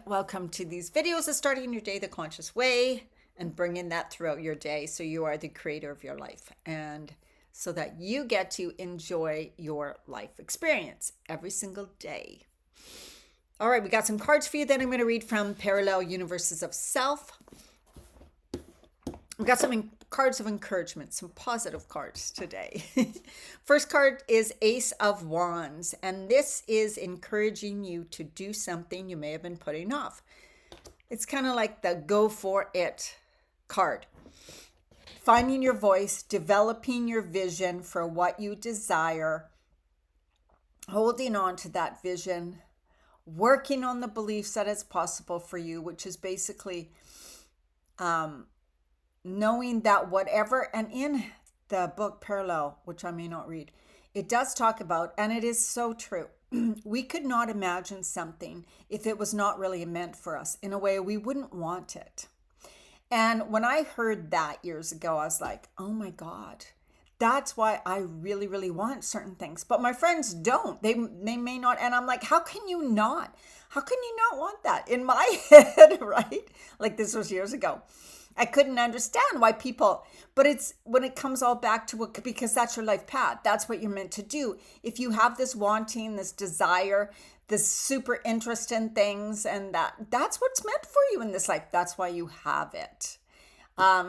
Welcome to these videos of starting your day the conscious way and bringing that throughout your day so you are the creator of your life and so that you get to enjoy your life experience every single day. All right, we got some cards for you that I'm going to read from Parallel Universes of Self. We've got some cards of encouragement, some positive cards today. First card is Ace of Wands, and this is encouraging you to do something you may have been putting off. It's kind of like the go for it card. Finding your voice, developing your vision for what you desire, holding on to that vision, working on the beliefs that it's possible for you, which is basically knowing that whatever, and in the book Parallel, which I may not read, it does talk about, and it is so true, we could not imagine something if it was not really meant for us. In a way, we wouldn't want it. And when I heard that years ago, I was like, oh my God, that's why I really, really want certain things. But my friends don't. They may not. And I'm like, how can you not? How can you not want that? In my head, right? Like this was years ago. I couldn't understand why people, but it's when it comes all back to it, because that's your life path. That's what you're meant to do. If you have this wanting, this desire, this super interest in things, and that's what's meant for you in this life. That's why you have it.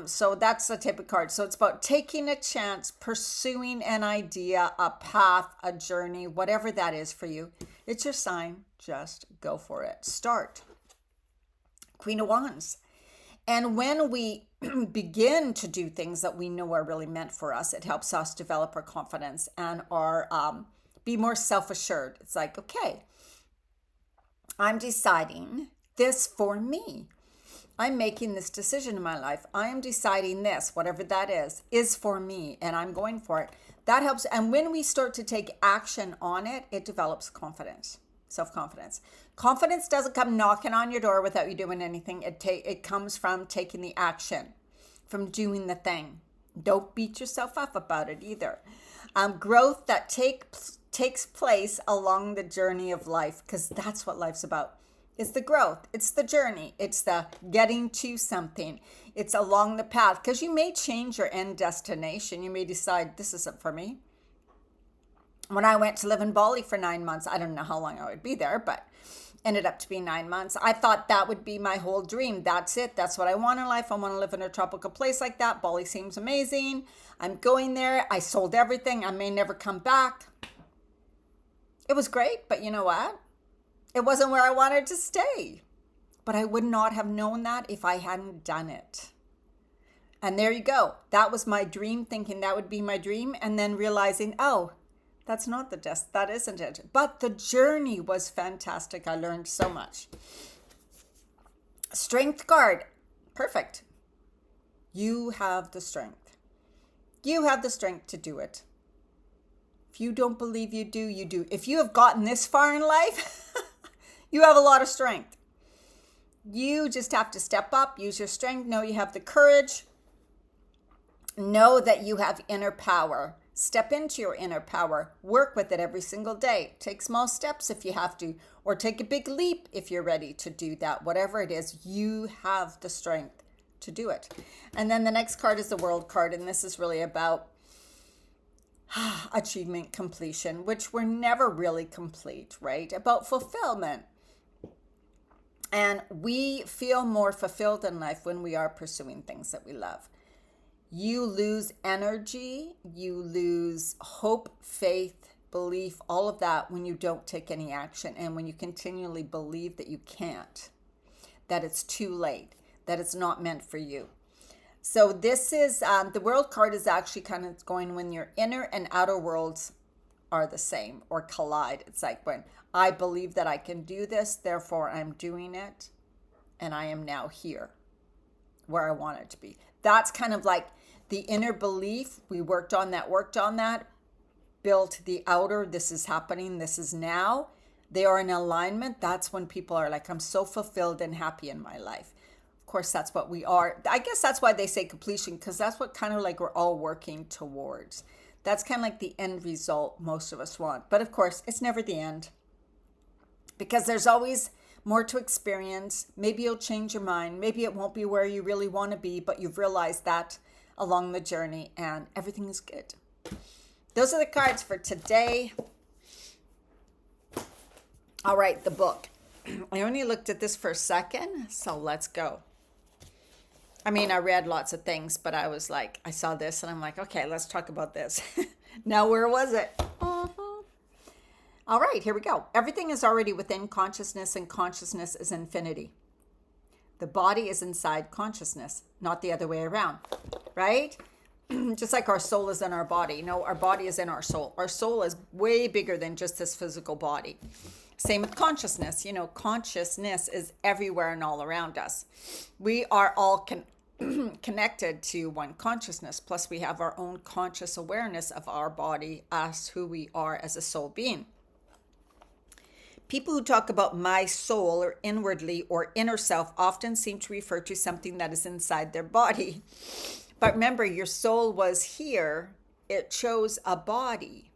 So that's the type of card. So it's about taking a chance, pursuing an idea, a path, a journey, whatever that is for you. It's your sign. Just go for it. Start. Queen of Wands. And when we begin to do things that we know are really meant for us, it helps us develop our confidence and be more self-assured. It's like, okay, I'm deciding this for me. I'm making this decision in my life. I am deciding this, whatever that is for me, and I'm going for it. That helps. And when we start to take action on it, it develops confidence. Self-confidence. Confidence doesn't come knocking on your door without you doing anything. It comes from taking the action, from doing the thing. Don't beat yourself up about it either. Growth that takes place along the journey of life, because that's what life's about. It's the growth. It's the journey. It's the getting to something. It's along the path, because you may change your end destination. You may decide this isn't for me. When I went to live in Bali for 9 months, I don't know how long I would be there, but ended up to be 9 months. I thought that would be my whole dream. That's it. That's what I want in life. I want to live in a tropical place like that. Bali seems amazing. I'm going there. I sold everything. I may never come back. It was great, but you know what? It wasn't where I wanted to stay. But I would not have known that if I hadn't done it. And there you go. That was my dream, thinking that would be my dream, and then realizing, oh, that's not the test. That isn't it. But the journey was fantastic. I learned so much. Strength card. Perfect. You have the strength. You have the strength to do it. If you don't believe you do, you do. If you have gotten this far in life, you have a lot of strength. You just have to step up, use your strength, know you have the courage, know that you have inner power. Step into your inner power. Work with it every single day. Take small steps if you have to, or take a big leap if you're ready to do that. Whatever it is, you have the strength to do it. And then the next card is the World card, and this is really about achievement, completion, which we're never really complete, right? About fulfillment. And we feel more fulfilled in life when we are pursuing things that we love. You lose energy, you lose hope, faith, belief, all of that when you don't take any action, and when you continually believe that you can't, that it's too late, that it's not meant for you. So this is, the World card is actually kind of going when your inner and outer worlds are the same or collide. It's like when I believe that I can do this, therefore I'm doing it, and I am now here where I want it to be. That's kind of like the inner belief. We worked on that, built the outer, this is happening, this is now. They are in alignment. That's when people are like, I'm so fulfilled and happy in my life. Of course, that's what we are. I guess that's why they say completion, because that's what kind of like we're all working towards. That's kind of like the end result most of us want. But of course, it's never the end, because there's always more to experience. Maybe you'll change your mind. Maybe it won't be where you really want to be, but you've realized that along the journey, and everything is good. Those are the cards for today. All right, the book. I only looked at this for a second, so let's go. I mean, I read lots of things, but I was like, I saw this and I'm like, okay, let's talk about this. Now, where was it? All right, here we go. Everything is already within consciousness, and consciousness is infinity. The body is inside consciousness, not the other way around, right? Just like our soul is in our body. No, our body is in our soul. Our soul is way bigger than just this physical body. Same with consciousness. Consciousness is everywhere and all around us. We are all connected to one consciousness. Plus, we have our own conscious awareness of our body, us, who we are as a soul being. People who talk about my soul or inwardly or inner self often seem to refer to something that is inside their body. But remember, your soul was here. It chose a body.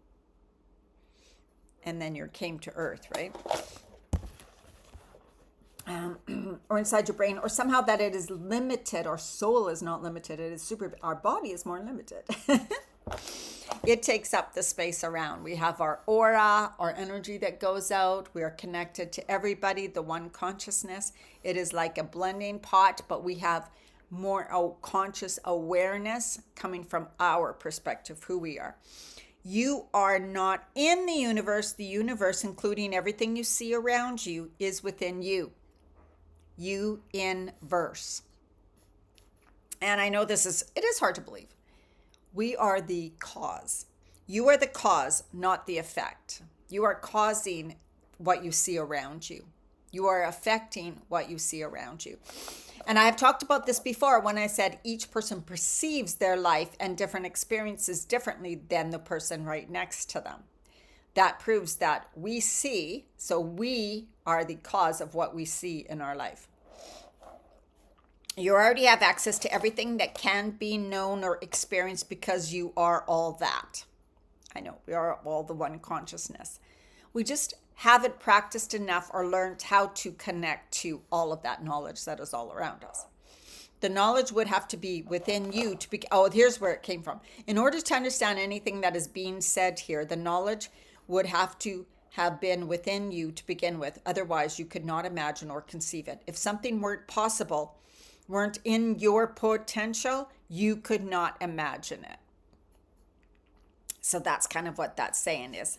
And then you came to earth, right? Or inside your brain, or somehow that it is limited. Our soul is not limited. It is super. Our body is more limited. It takes up the space around. We have our aura, our energy that goes out. We are connected to everybody, the one consciousness. It is like a blending pot, but we have more conscious awareness coming from our perspective, who we are. You are not in the universe. The universe, including everything you see around you, is within you. You in verse. And I know it is hard to believe. We are the cause. You are the cause, not the effect. You are causing what you see around you. You are affecting what you see around you. And I have talked about this before when I said each person perceives their life and different experiences differently than the person right next to them. That proves that we see, so we are the cause of what we see in our life. You already have access to everything that can be known or experienced because you are all that. I know, we are all the one consciousness. We just haven't practiced enough or learned how to connect to all of that knowledge that is all around us. The knowledge would have to be within you to be, here's where it came from. In order to understand anything that is being said here, the knowledge would have to have been within you to begin with. Otherwise, you could not imagine or conceive it. If something weren't possible, weren't in your potential, you could not imagine it. So that's kind of what that saying is.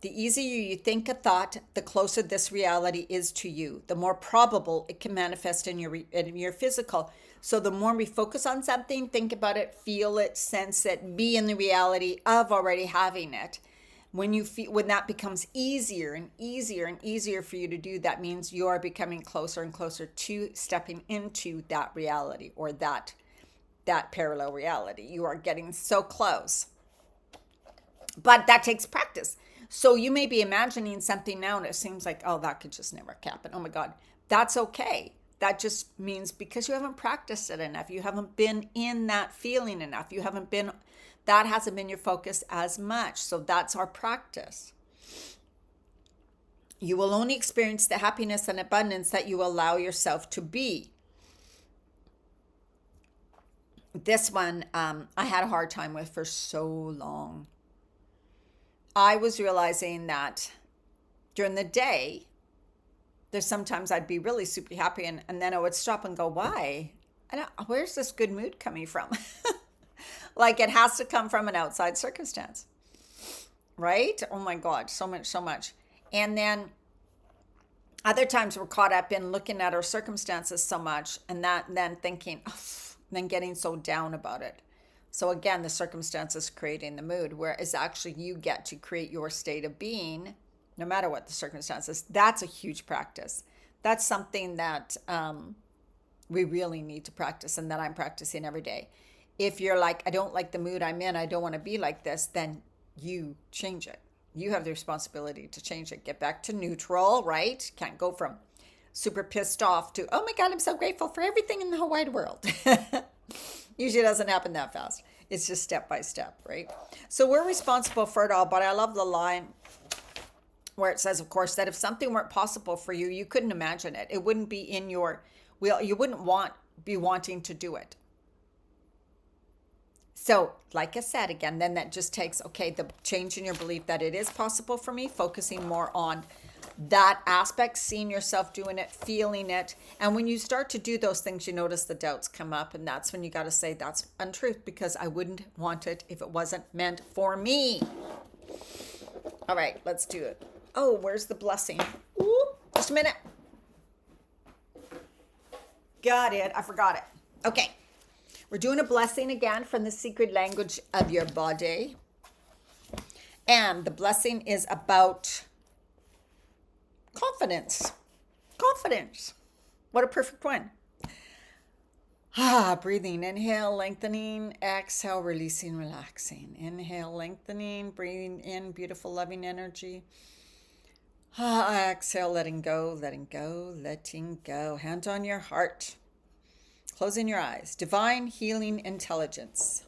The easier you think a thought, the closer this reality is to you. The more probable it can manifest in your physical. So the more we focus on something, think about it, feel it, sense it, be in the reality of already having it. When that becomes easier and easier and easier for you to do, that means you are becoming closer and closer to stepping into that reality or that parallel reality. You are getting so close. But that takes practice. So you may be imagining something now and it seems like, that could just never happen. Oh my God, that's okay. That just means because you haven't practiced it enough. You haven't been in that feeling enough. That hasn't been your focus as much. So that's our practice. You will only experience the happiness and abundance that you allow yourself to be. This one, I had a hard time with for so long. I was realizing that during the day, there's sometimes I'd be really super happy and then I would stop and go, why? Where's this good mood coming from? Like it has to come from an outside circumstance, right? Oh my God, so much. And then other times we're caught up in looking at our circumstances so much and then thinking, then getting so down about it. So again, the circumstances creating the mood, whereas actually you get to create your state of being, no matter what the circumstances. That's a huge practice. That's something that we really need to practice and that I'm practicing every day. If you're like, I don't like the mood I'm in, I don't want to be like this, then you change it. You have the responsibility to change it. Get back to neutral, right? Can't go from super pissed off to, oh my God, I'm so grateful for everything in the whole wide world. Usually it doesn't happen that fast. It's just step by step, right? So we're responsible for it all, but I love the line, where it says, of course, that if something weren't possible for you, you couldn't imagine it. It wouldn't be in your will. You wouldn't be wanting to do it. So, like I said again, then that just takes, okay, the change in your belief that it is possible for me, focusing more on that aspect, seeing yourself doing it, feeling it. And when you start to do those things, you notice the doubts come up. And that's when you got to say, that's untruth, because I wouldn't want it if it wasn't meant for me. All right, let's do it. Oh, where's the blessing? Ooh, just a minute. Got it. I forgot it. Okay. We're doing a blessing again from the secret language of your body. And the blessing is about confidence. Confidence. What a perfect one. Breathing. Inhale, lengthening. Exhale, releasing, relaxing. Inhale, lengthening. Breathing in beautiful, loving energy. Exhale, letting go, letting go, letting go. Hand on your heart. Closing your eyes. Divine healing intelligence.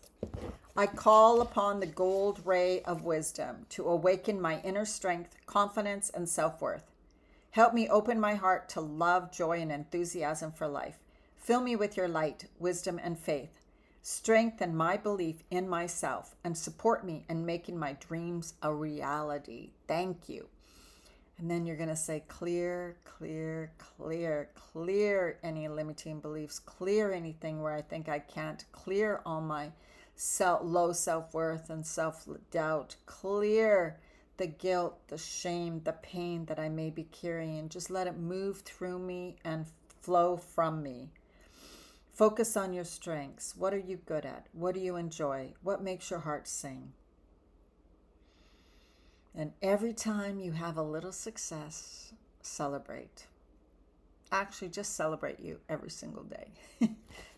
I call upon the gold ray of wisdom to awaken my inner strength, confidence, and self-worth. Help me open my heart to love, joy, and enthusiasm for life. Fill me with your light, wisdom, and faith. Strengthen my belief in myself and support me in making my dreams a reality. Thank you. And then you're going to say, clear, clear, clear, clear any limiting beliefs, clear anything where I think I can't, clear all my low self-worth and self-doubt, clear the guilt, the shame, the pain that I may be carrying. Just let it move through me and flow from me. Focus on your strengths. What are you good at? What do you enjoy? What makes your heart sing? And every time you have a little success, celebrate. Actually, just celebrate you every single day.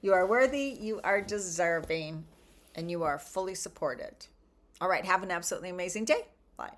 You are worthy, you are deserving, and you are fully supported. All right, have an absolutely amazing day. Bye.